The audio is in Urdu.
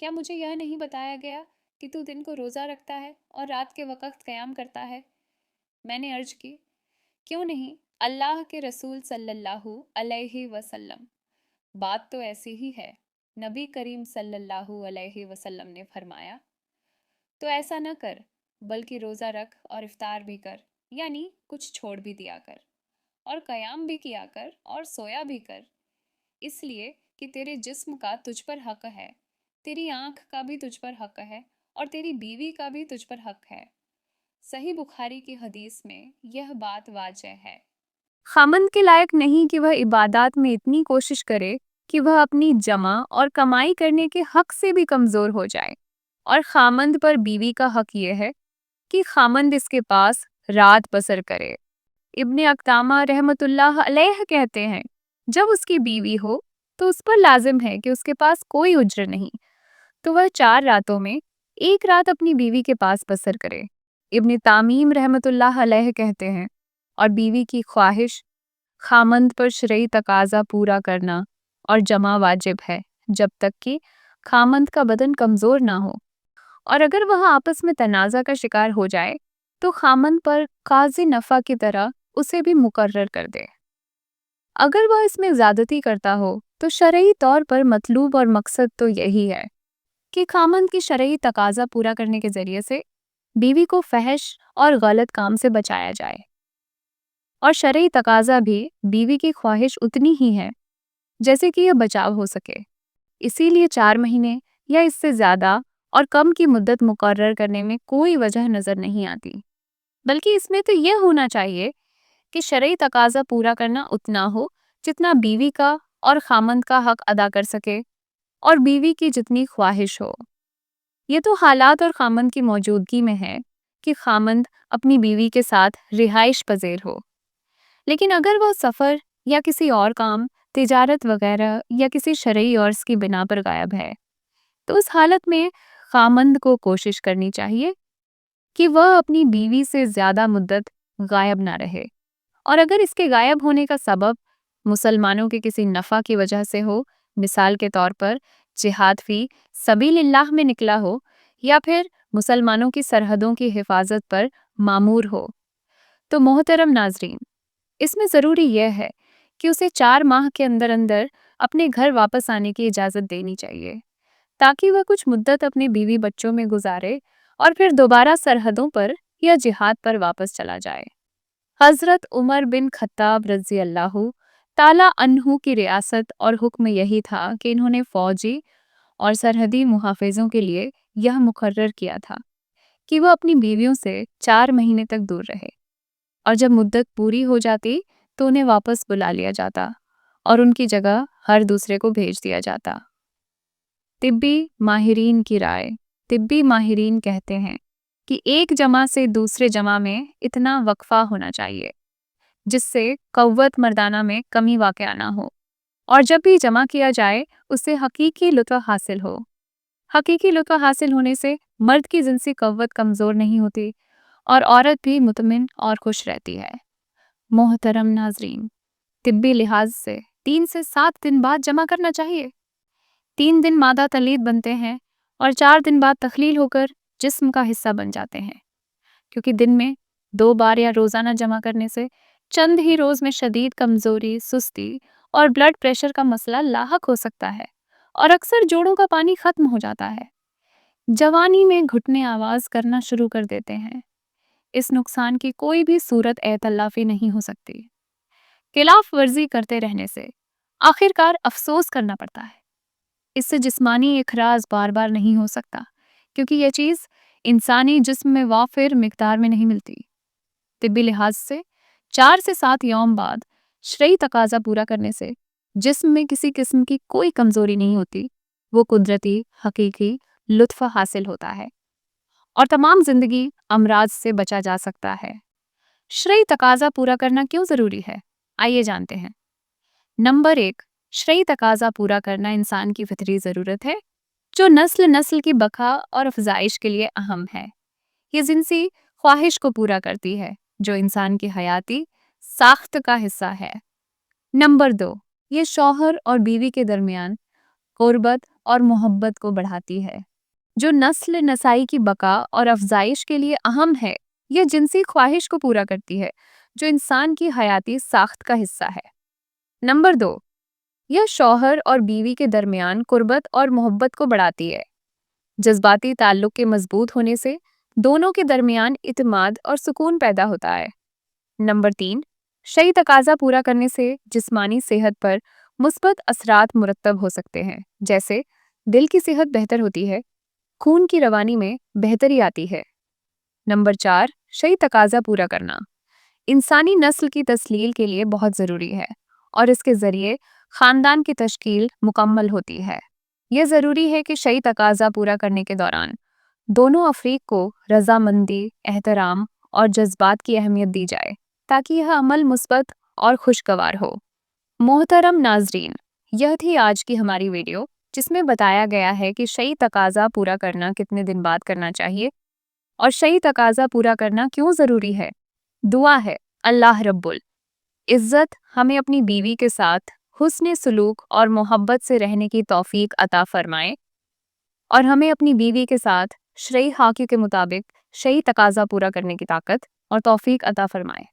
کیا مجھے یہ نہیں بتایا گیا کہ تو دن کو روزہ رکھتا ہے اور رات کے وقت قیام کرتا ہے؟ میں نے عرض کی، کیوں نہیں اللہ کے رسول صلی اللہ علیہ وسلم، بات تو ایسی ہی ہے۔ نبی کریم صلی اللہ علیہ وسلم نے فرمایا، تو ایسا نہ کر بلکہ روزہ رکھ اور افطار بھی کر، یعنی کچھ چھوڑ بھی دیا کر، اور قیام بھی کیا کر اور سویا بھی کر، اس لیے کہ تیرے جسم کا تجھ پر حق ہے، تیری آنکھ کا بھی تجھ پر حق ہے، اور تیری بیوی کا بھی تجھ پر حق ہے۔ صحیح بخاری کی حدیث میں یہ بات واضح ہے۔ خامند کے لائق نہیں کہ وہ عبادات میں اتنی کوشش کرے کہ وہ اپنی جمع اور کمائی کرنے کے حق سے بھی کمزور ہو جائے، اور خامند پر بیوی کا حق یہ ہے کہ خامند اس کے پاس رات بسر کرے۔ ابن اقدامہ رحمۃ اللہ علیہ کہتے ہیں، جب اس کی بیوی ہو تو اس پر لازم ہے کہ اس کے پاس کوئی اجر نہیں، تو وہ 4 راتوں میں ایک رات اپنی بیوی کے پاس بسر کرے۔ ابن تعمیم رحمۃ اللہ علیہ کہتے ہیں، اور بیوی کی خواہش خامند پر شرعی تقاضا پورا کرنا اور جمع واجب ہے جب تک کہ خامند کا بدن کمزور نہ ہو، اور اگر وہ آپس میں تنازع کا شکار ہو جائے تو خامند پر قاضی نفع کی طرح اسے بھی مقرر کر دے۔ اگر وہ اس میں زیادتی کرتا ہو تو شرعی طور پر مطلوب اور مقصد تو یہی ہے کہ خامند کی شرعی تقاضا پورا کرنے کے ذریعے سے بیوی کو فحش اور غلط کام سے بچایا جائے، اور شرعی تقاضا بھی بیوی کی خواہش اتنی ہی ہے جیسے کہ یہ بچاؤ ہو سکے۔ اسی لیے 4 مہینے یا اس سے زیادہ اور کم کی مدت مقرر کرنے میں کوئی وجہ نظر نہیں آتی، بلکہ اس میں تو یہ ہونا چاہیے کہ شرعی تقاضا پورا کرنا اتنا ہو جتنا بیوی کا اور خامند کا حق ادا کر سکے، اور بیوی کی جتنی خواہش ہو۔ یہ تو حالات اور خامند کی موجودگی میں ہے کہ خامند اپنی بیوی کے ساتھ رہائش پذیر ہو، لیکن اگر وہ سفر یا کسی اور کام، تجارت وغیرہ یا کسی شرعی عرض کی بنا پر غائب ہے، تو اس حالت میں خامند کو کوشش کرنی چاہیے کہ وہ اپنی بیوی سے زیادہ مدت غائب نہ رہے، اور اگر اس کے غائب ہونے کا سبب مسلمانوں کے کسی نفع کی وجہ سے ہو، مثال کے طور پر جہاد فی سبیل اللہ میں نکلا ہو، یا پھر مسلمانوں کی سرحدوں کی حفاظت پر مامور ہو، تو محترم ناظرین، اس میں ضروری یہ ہے کہ اسے 4 ماہ کے اندر اندر اپنے گھر واپس آنے کی اجازت دینی چاہیے، تاکہ وہ کچھ مدت اپنے بیوی بچوں میں گزارے اور پھر دوبارہ سرحدوں پر یا جہاد پر واپس چلا جائے۔ حضرت عمر بن خطاب رضی اللہ تعالیٰ عنہ کی ریاست اور حکم یہی تھا کہ انہوں نے فوجی اور سرحدی محافظوں کے لیے یہ مقرر کیا تھا کہ وہ اپنی بیویوں سے 4 مہینے تک دور رہے، اور جب مدت پوری ہو جاتی تو انہیں واپس بلا لیا جاتا اور ان کی جگہ ہر دوسرے کو بھیج دیا جاتا۔ طبی ماہرین کی رائے: طبی ماہرین کہتے ہیں کہ ایک جمع سے دوسرے جمع میں اتنا وقفہ ہونا چاہیے جس سے قوت مردانہ میں کمی واقع نہ ہو، اور جب بھی جمع کیا جائے اس سے حقیقی لطف حاصل ہو۔ حقیقی لطف حاصل ہونے سے مرد کی جنسی قوت کمزور نہیں ہوتی اور عورت بھی مطمئن اور خوش رہتی ہے۔ محترم ناظرین، طبی لحاظ سے 3 سے 7 دن بعد جمع کرنا چاہیے۔ 3 دن مادہ تلید بنتے ہیں اور 4 دن بعد تخلیل ہو کر جسم کا حصہ بن جاتے ہیں، کیونکہ دن میں 2 بار یا روزانہ جمع کرنے سے چند ہی روز میں شدید کمزوری، سستی اور بلڈ پریشر کا مسئلہ لاحق ہو سکتا ہے، اور اکثر جوڑوں کا پانی ختم ہو جاتا ہے۔ جوانی میں گھٹنے آواز کرنا شروع کر دیتے ہیں۔ اس نقصان کی کوئی بھی صورت اعتلافی نہیں ہو سکتی۔ خلاف ورزی کرتے رہنے سے آخرکار افسوس کرنا پڑتا ہے۔ اس سے جسمانی اخراج بار بار نہیں ہو سکتا، کیونکہ یہ چیز انسانی جسم میں وافر مقدار میں نہیں ملتی۔ طبی لحاظ سے 4 سے 7 یوم بعد شرعی تقاضا پورا کرنے سے جسم میں کسی قسم کی کوئی کمزوری نہیں ہوتی، وہ قدرتی حقیقی لطف حاصل ہوتا ہے، اور تمام زندگی امراض سے بچا جا سکتا ہے۔ شرعی تقاضا پورا کرنا کیوں ضروری ہے؟ آئیے جانتے ہیں۔ نمبر 1، شرعی تقاضا پورا کرنا انسان کی فطری ضرورت ہے جو نسل نسل کی بقا اور افزائش کے لیے اہم ہے۔ یہ جنسی خواہش کو پورا کرتی ہے جو انسان کی حیاتی ساخت کا حصہ ہے۔ نمبر 2، یہ شوہر اور بیوی کے درمیان قربت اور محبت کو بڑھاتی ہے، جو نسل نسائی کی بقا اور افزائش کے لیے اہم ہے۔ یہ جنسی خواہش کو پورا کرتی ہے، جو انسان کی حیاتی ساخت کا حصہ ہے۔ نمبر 2، یہ شوہر اور بیوی کے درمیان قربت اور محبت کو بڑھاتی ہے۔ جذباتی تعلق کے مضبوط ہونے سے دونوں کے درمیان اعتماد اور سکون پیدا ہوتا ہے۔ نمبر 3، شہی تقاضا پورا کرنے سے جسمانی صحت پر مثبت اثرات مرتب ہو سکتے ہیں، جیسے دل کی صحت بہتر ہوتی ہے، خون کی روانی میں بہتری آتی ہے۔ نمبر 4، شہی تقاضا پورا کرنا انسانی نسل کی تسلیل کے لیے بہت ضروری ہے، اور اس کے ذریعے خاندان کی تشکیل مکمل ہوتی ہے۔ یہ ضروری ہے کہ شہی تقاضا پورا کرنے کے دوران دونوں افریق کو رضامندی، احترام اور جذبات کی اہمیت دی جائے تاکہ یہ عمل مثبت اور خوشگوار ہو۔ محترم ناظرین، یہ تھی آج کی ہماری ویڈیو، جس میں بتایا گیا ہے کہ شہی تقاضا پورا کرنا کتنے دن بعد کرنا چاہیے اور شہی تقاضا پورا کرنا کیوں ضروری ہے۔ دعا ہے اللہ رب العزت ہمیں اپنی بیوی کے ساتھ حسن سلوک اور محبت سے رہنے کی توفیق عطا فرمائے، اور ہمیں اپنی بیوی کے ساتھ شرعی حقوق کے مطابق شہی تقاضا پورا کرنے کی طاقت اور توفیق عطا فرمائے۔